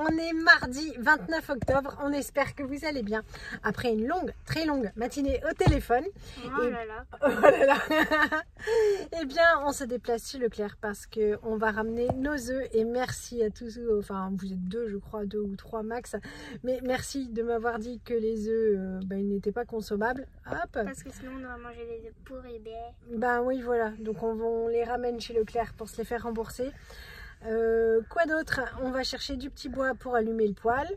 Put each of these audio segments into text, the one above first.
on est mardi 29 octobre, on espère que vous allez bien. Après une longue, très longue matinée au téléphone. Oh là là. Oh là là. Eh bien, on se déplace chez Leclerc parce qu'on va ramener nos œufs et merci à tous, enfin vous êtes deux je crois, deux ou trois max, mais merci de m'avoir dit que les œufs ils n'étaient pas consommables. Hop. Parce que sinon on doit manger les œufs pourris. Ben oui voilà, donc on les ramène chez Leclerc pour se les faire rembourser. Quoi d'autre? On va chercher du petit bois pour allumer le poêle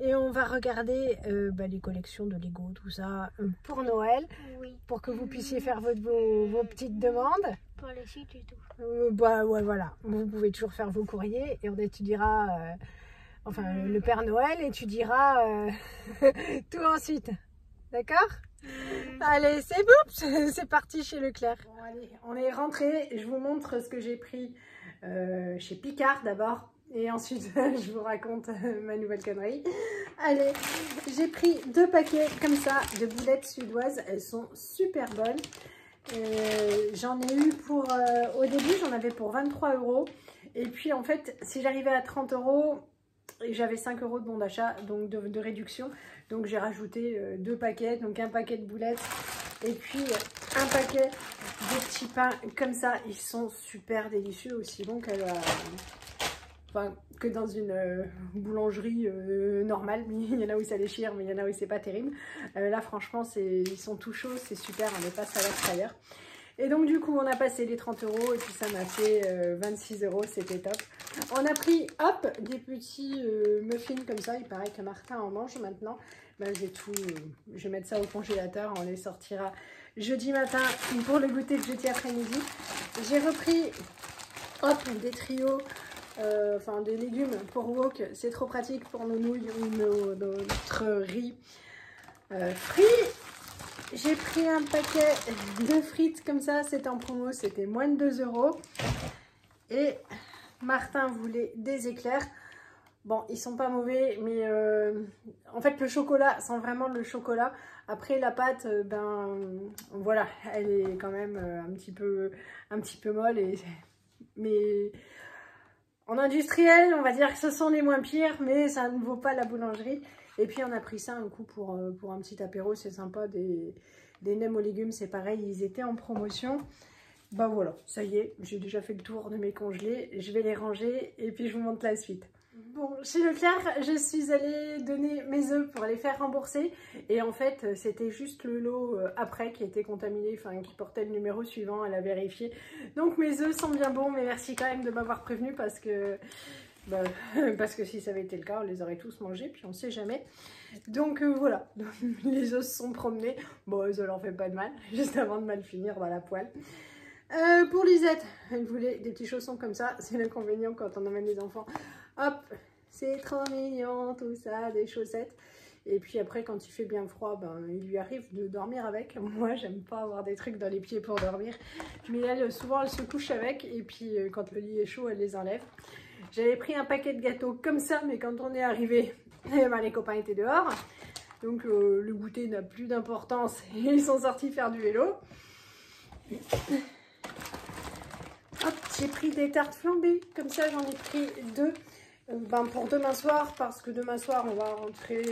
et on va regarder les collections de Lego, tout ça pour Noël, Oui. pour que vous puissiez faire vos petites demandes. Pour les suites et tout. Ouais, voilà, vous pouvez toujours faire vos courriers et on étudiera, le Père Noël étudiera tout ensuite. D'accord? Allez, c'est boum, c'est parti chez Leclerc. Bon, allez, on est rentré. Je vous montre ce que j'ai pris chez Picard d'abord. Et ensuite, je vous raconte ma nouvelle connerie. Allez, j'ai pris 2 paquets comme ça de boulettes suédoises. Elles sont super bonnes. J'en ai eu pour... au début, j'en avais pour 23 €. Et puis, en fait, si j'arrivais à 30 €, j'avais 5 € de bon d'achat, donc de réduction. Donc, j'ai rajouté 2 paquets. Donc, un paquet de boulettes et puis un paquet de petits pains comme ça. Ils sont super délicieux, aussi bons que dans une boulangerie normale. Il y en a où ça déchire, mais il y en a où c'est pas terrible. Là franchement ils sont tout chauds, c'est super, on n'est pas à l'extérieur. Et donc du coup on a passé les 30 € et puis ça m'a fait 26 €, c'était top. On a pris hop des petits muffins comme ça, il paraît que Martin en mange maintenant. Je vais mettre ça au congélateur, on les sortira jeudi matin pour le goûter de jeudi après-midi. J'ai repris des trios, des légumes pour wok, c'est trop pratique pour nos nouilles ou notre riz frit. J'ai pris un paquet de frites comme ça, c'était en promo, c'était moins de 2 €. Et Martin voulait des éclairs. Bon, ils sont pas mauvais, mais en fait le chocolat sent vraiment le chocolat. Après la pâte, voilà, elle est quand même un petit peu molle. Mais en industriel, on va dire que ce sont les moins pires, mais ça ne vaut pas la boulangerie. Et puis on a pris ça un coup pour un petit apéro, c'est sympa. Des nems aux légumes, c'est pareil, ils étaient en promotion. Bah voilà, ça y est, j'ai déjà fait le tour de mes congelés. Je vais les ranger et puis je vous montre la suite. Bon, chez Leclerc, je suis allée donner mes œufs pour les faire rembourser. Et en fait, c'était juste le lot après qui était contaminé, qui portait le numéro suivant, elle a vérifié. Donc mes œufs sont bien bons, mais merci quand même de m'avoir prévenu parce que si ça avait été le cas, on les aurait tous mangés, puis on sait jamais. Donc voilà, les œufs se sont promenés. Bon, ça leur fait pas de mal, juste avant de mal finir dans la poêle. Pour Lisette, elle voulait des petits chaussons comme ça, c'est l'inconvénient quand on emmène les enfants. Hop, c'est trop mignon tout ça, des chaussettes. Et puis après quand il fait bien froid, il lui arrive de dormir avec. Moi j'aime pas avoir des trucs dans les pieds pour dormir. Mais elle, souvent elle se couche avec et puis quand le lit est chaud, elle les enlève. J'avais pris un paquet de gâteaux comme ça, mais quand on est arrivé, les copains étaient dehors. Donc le goûter n'a plus d'importance et ils sont sortis faire du vélo. Hop, j'ai pris des tartes flambées, comme ça j'en ai pris 2 pour demain soir, parce que demain soir on va rentrer,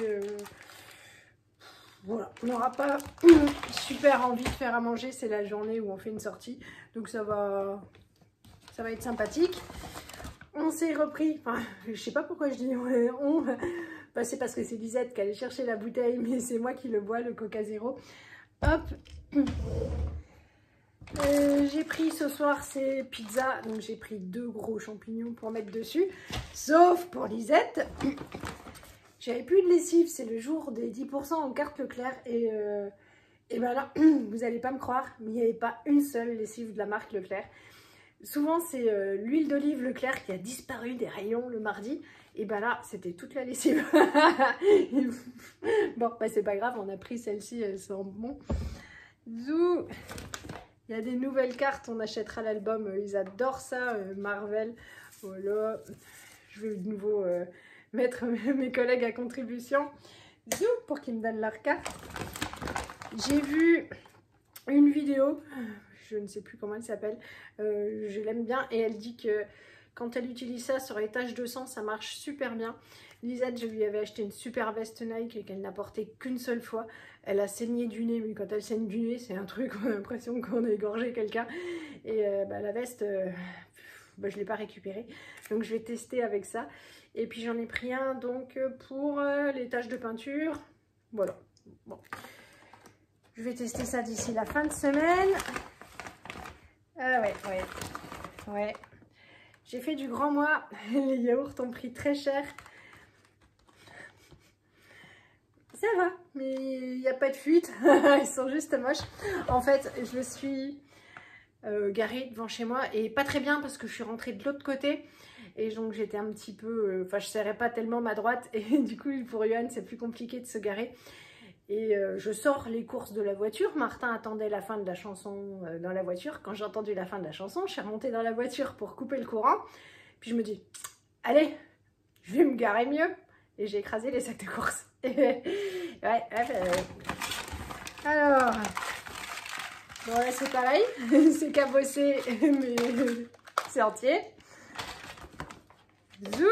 voilà, on n'aura pas super envie de faire à manger, c'est la journée où on fait une sortie, donc ça va être sympathique. On s'est repris, je sais pas pourquoi je dis on, c'est parce que c'est Lisette qui allait chercher la bouteille, mais c'est moi qui le bois, le Coca Zéro. Hop. J'ai pris ce soir c'est pizza, donc j'ai pris 2 gros champignons pour mettre dessus, sauf pour Lisette. J'avais plus de lessive, c'est le jour des 10% en carte Leclerc et là, vous allez pas me croire, mais il n'y avait pas une seule lessive de la marque Leclerc. Souvent c'est l'huile d'olive Leclerc qui a disparu des rayons le mardi, et là c'était toute la lessive. Bon, c'est pas grave, on a pris celle-ci, elle sent bon. Zou. Il y a des nouvelles cartes, on achètera l'album, ils adorent ça, Marvel. Voilà, je vais de nouveau mettre mes collègues à contribution pour qu'ils me donnent leur carte. J'ai vu une vidéo, je ne sais plus comment elle s'appelle, je l'aime bien, et elle dit que Quand elle utilise ça sur les taches de sang, ça marche super bien. Lisette, je lui avais acheté une super veste Nike et qu'elle n'a portée qu'une seule fois. Elle a saigné du nez, mais quand elle saigne du nez, c'est un truc, on a l'impression qu'on a égorgé quelqu'un. Et la veste, je ne l'ai pas récupérée. Donc je vais tester avec ça. Et puis j'en ai pris un donc pour les taches de peinture. Voilà. Bon. Je vais tester ça d'ici la fin de semaine. Ah ouais. J'ai fait du grand mois. Les yaourts ont pris très cher. Ça va, mais il n'y a pas de fuite. Ils sont juste moches. En fait, je suis garée devant chez moi et pas très bien parce que je suis rentrée de l'autre côté. Et donc j'étais un petit peu... Enfin, je serrais pas tellement ma droite. Et du coup, pour Yohan, c'est plus compliqué de se garer. Et je sors les courses de la voiture. Martin attendait la fin de la chanson dans la voiture. Quand j'ai entendu la fin de la chanson, je suis remontée dans la voiture pour couper le courant. Puis je me dis, allez, je vais me garer mieux. Et j'ai écrasé les sacs de courses. Alors, bon là c'est pareil. C'est cabossé, mais c'est entier. Zou.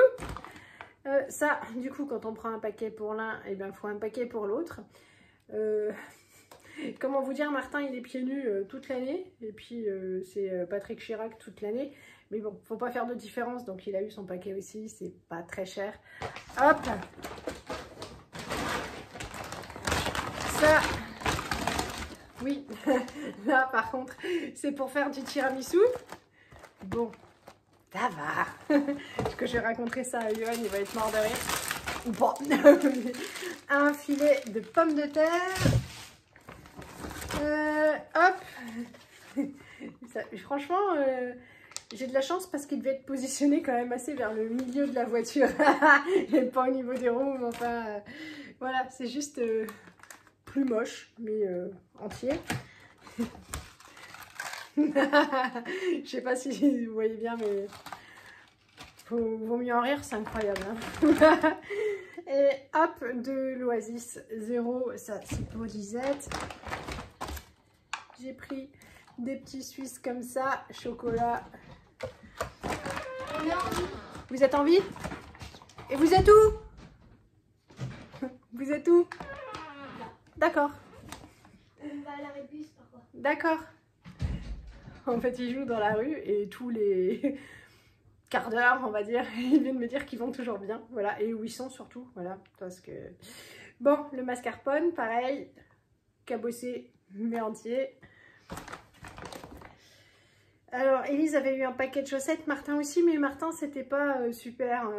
Ça, du coup, quand on prend un paquet pour l'un, eh bien, il faut un paquet pour l'autre. Comment vous dire, Martin, il est pieds nus toute l'année. Et puis, c'est Patrick Chirac toute l'année. Mais bon, faut pas faire de différence. Donc, il a eu son paquet aussi. C'est pas très cher. Hop. Ça. Oui. Là, par contre, c'est pour faire du tiramisu. Bon. Ça va. Parce que je raconterai ça à Yohan, il va être mort de rire. Ou pas. Un filet de pommes de terre. Hop. Ça, franchement, j'ai de la chance parce qu'il devait être positionné quand même assez vers le milieu de la voiture. Et pas au niveau des roues. Mais enfin, voilà, c'est juste plus moche, mais entier. Je sais pas si vous voyez bien, mais vaut mieux en rire, c'est incroyable. Hein. Et hop, de l'Oasis 0, ça c'est pour Lisette. J'ai pris des petits Suisses comme ça, chocolat. Vous êtes en vie? Et vous êtes où? Vous êtes où? D'accord. D'accord. En fait, ils jouent dans la rue et tous les quarts d'heure, on va dire, ils viennent me dire qu'ils vont toujours bien. Voilà, et où ils sont surtout. Voilà, parce que... Bon, le mascarpone, pareil, cabossé, mais entier. Alors, Elise avait eu un paquet de chaussettes, Martin aussi, mais Martin, c'était pas super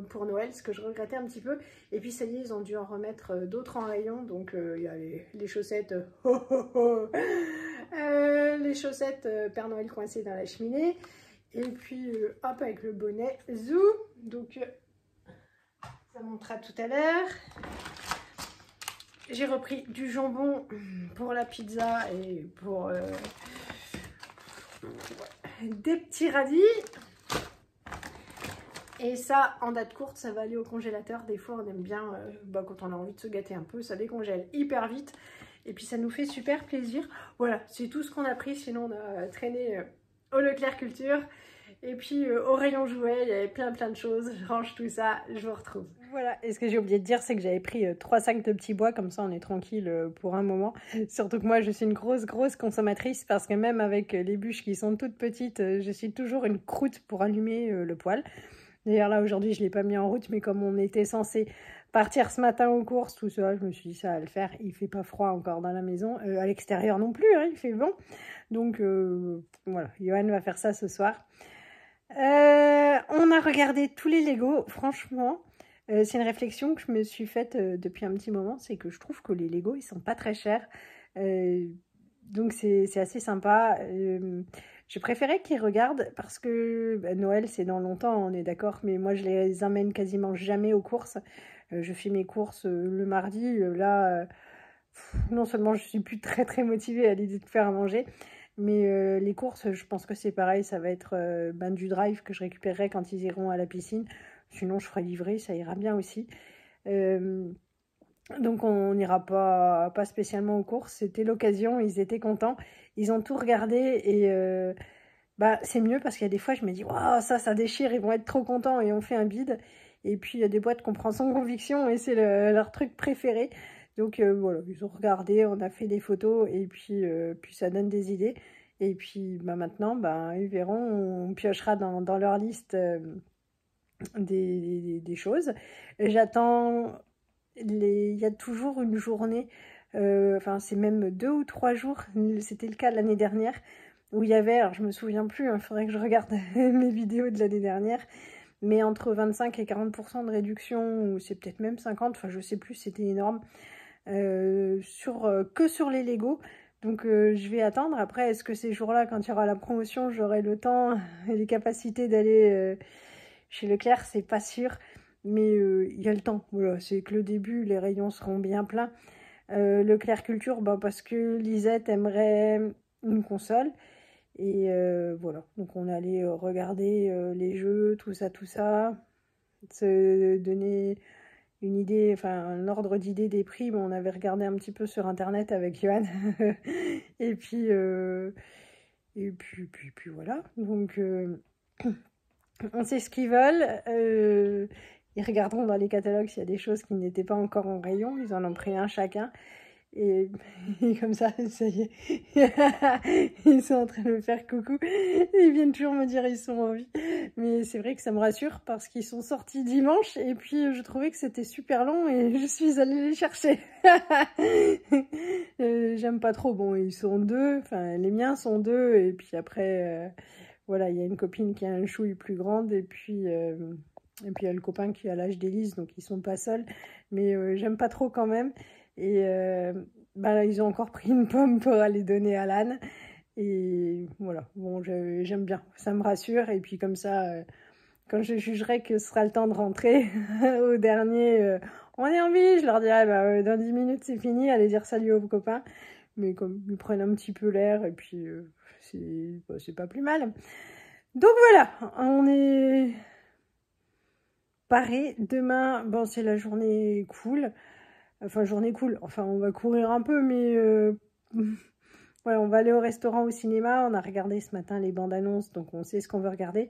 pour Noël, ce que je regrettais un petit peu. Et puis, ça y est, ils ont dû en remettre d'autres en rayon. Donc, il y a les chaussettes... les chaussettes Père Noël coincées dans la cheminée. Et puis, hop, avec le bonnet Zou. Donc, ça montera tout à l'heure. J'ai repris du jambon pour la pizza et pour... des petits radis. Et ça, en date courte, ça va aller au congélateur. Des fois, on aime bien, quand on a envie de se gâter un peu, ça décongèle hyper vite. Et puis, ça nous fait super plaisir. Voilà, c'est tout ce qu'on a pris. Sinon, on a traîné au Leclerc Culture. Et puis, au rayon jouets, il y avait plein de choses. Je range tout ça, je vous retrouve. Voilà, et ce que j'ai oublié de dire, c'est que j'avais pris 3 sacs de petits bois, comme ça on est tranquille pour un moment. Surtout que moi, je suis une grosse consommatrice, parce que même avec les bûches qui sont toutes petites, je suis toujours une croûte pour allumer le poêle. D'ailleurs là, aujourd'hui, je ne l'ai pas mis en route, mais comme on était censé partir ce matin aux courses, tout ça, je me suis dit ça va le faire. Il fait pas froid encore dans la maison, à l'extérieur non plus, hein, il fait bon. Donc voilà, Yohan va faire ça ce soir. On a regardé tous les Lego, franchement, c'est une réflexion que je me suis faite depuis un petit moment, c'est que je trouve que les Lego, ils sont pas très chers, donc c'est assez sympa. J'ai préféré qu'ils regardent parce que Noël, c'est dans longtemps, on est d'accord, mais moi, je les emmène quasiment jamais aux courses. Je fais mes courses le mardi, là, non seulement je suis plus très motivée à l'idée de faire à manger, mais les courses, je pense que c'est pareil, ça va être du drive que je récupérerai quand ils iront à la piscine. Sinon, je ferai livrer, ça ira bien aussi. Donc, on n'ira pas spécialement aux courses. C'était l'occasion, ils étaient contents. Ils ont tout regardé et bah c'est mieux parce qu'il y a des fois je me dis waouh ça déchire, ils vont être trop contents et on fait un bide. Et puis il y a des boîtes qu'on prend sans conviction et c'est leur truc préféré. Donc voilà, ils ont regardé, on a fait des photos et puis ça donne des idées. Et puis bah, maintenant, bah, ils verront, on piochera dans leur liste des choses. J'attends, il y a toujours une journée, enfin c'est même 2 ou 3 jours, c'était le cas l'année dernière, où il y avait, alors je me souviens plus, il faudrait que je regarde mes vidéos de l'année dernière, mais entre 25 et 40% de réduction, ou c'est peut-être même 50, enfin je sais plus, c'était énorme, que sur les Lego. Donc je vais attendre. Après, est-ce que ces jours-là, quand il y aura la promotion, j'aurai le temps et les capacités d'aller chez Leclerc? C'est pas sûr, mais il y a le temps. Voilà, c'est que le début, les rayons seront bien pleins. Leclerc Culture, bah, parce que Lisette aimerait une console. Et voilà, donc on allait regarder les jeux, tout ça, se donner une idée, enfin un ordre d'idée des prix. Bon, on avait regardé un petit peu sur internet avec Johan. et puis, puis voilà. Donc on sait ce qu'ils veulent. Ils regarderont dans les catalogues s'il y a des choses qui n'étaient pas encore en rayon. Ils en ont pris un chacun. Et comme ça y est, ils sont en train de me faire coucou. Ils viennent toujours me dire ils sont en vie. Mais c'est vrai que ça me rassure parce qu'ils sont sortis dimanche et puis je trouvais que c'était super long et je suis allée les chercher. J'aime pas trop. Bon, ils sont 2, enfin les miens sont 2 et puis après, voilà, il y a une copine qui a un chouille plus grande et puis il y a le copain qui a l'âge d'Élise, donc ils sont pas seuls. Mais j'aime pas trop quand même. Et bah, ils ont encore pris une pomme pour aller donner à l'âne. Et voilà, bon, j'aime bien, ça me rassure. Et puis comme ça, quand je jugerai que ce sera le temps de rentrer au dernier, on est en vie, je leur dirai, bah, dans 10 minutes c'est fini, allez dire salut aux copains. Mais comme ils prennent un petit peu l'air, et puis c'est pas plus mal. Donc voilà, on est paré. Demain, bon, c'est la journée cool. Enfin, journée cool. Enfin, on va courir un peu, mais voilà, on va aller au restaurant, au cinéma. On a regardé ce matin les bandes annonces, donc on sait ce qu'on veut regarder.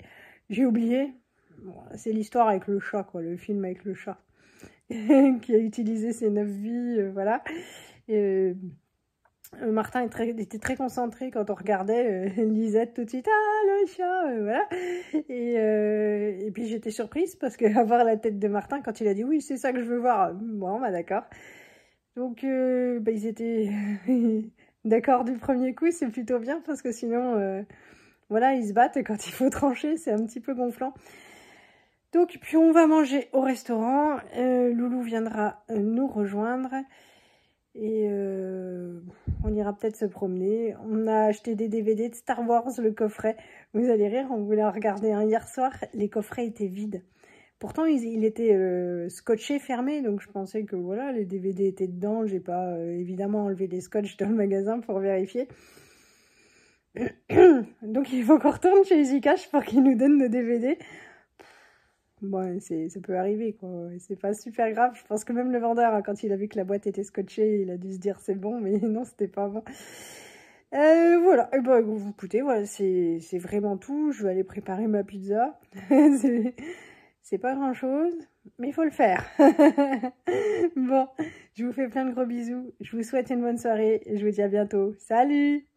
J'ai oublié. Bon, c'est l'histoire avec le chat, quoi, le film avec le chat qui a utilisé ses 9 vies, voilà. Et, Martin était très concentré quand on regardait. Lisette tout de suite, ah le chat, voilà. Et puis j'étais surprise parce que avoir la tête de Martin quand il a dit oui c'est ça que je veux voir, bon bah d'accord. Donc bah, ils étaient d'accord du premier coup, c'est plutôt bien parce que sinon voilà ils se battent et quand il faut trancher c'est un petit peu gonflant. Donc puis on va manger au restaurant, Loulou viendra nous rejoindre. Et on ira peut-être se promener. On a acheté des DVD de Star Wars, le coffret. Vous allez rire, on voulait en regarder un hier soir. Les coffrets étaient vides. Pourtant, il était scotché, fermé. Donc, je pensais que voilà, les DVD étaient dedans. J'ai pas évidemment enlevé les scotch dans le magasin pour vérifier. Donc, il faut qu'on retourne chez EasyCash pour qu'ils nous donnent nos DVD. Bon, ça peut arriver, quoi. C'est pas super grave. Je pense que même le vendeur, quand il a vu que la boîte était scotchée, il a dû se dire c'est bon, mais non, c'était pas bon. Voilà. Et ben, vous écoutez, voilà, c'est vraiment tout. Je vais aller préparer ma pizza. C'est pas grand chose, mais il faut le faire. Bon, je vous fais plein de gros bisous. Je vous souhaite une bonne soirée et je vous dis à bientôt. Salut!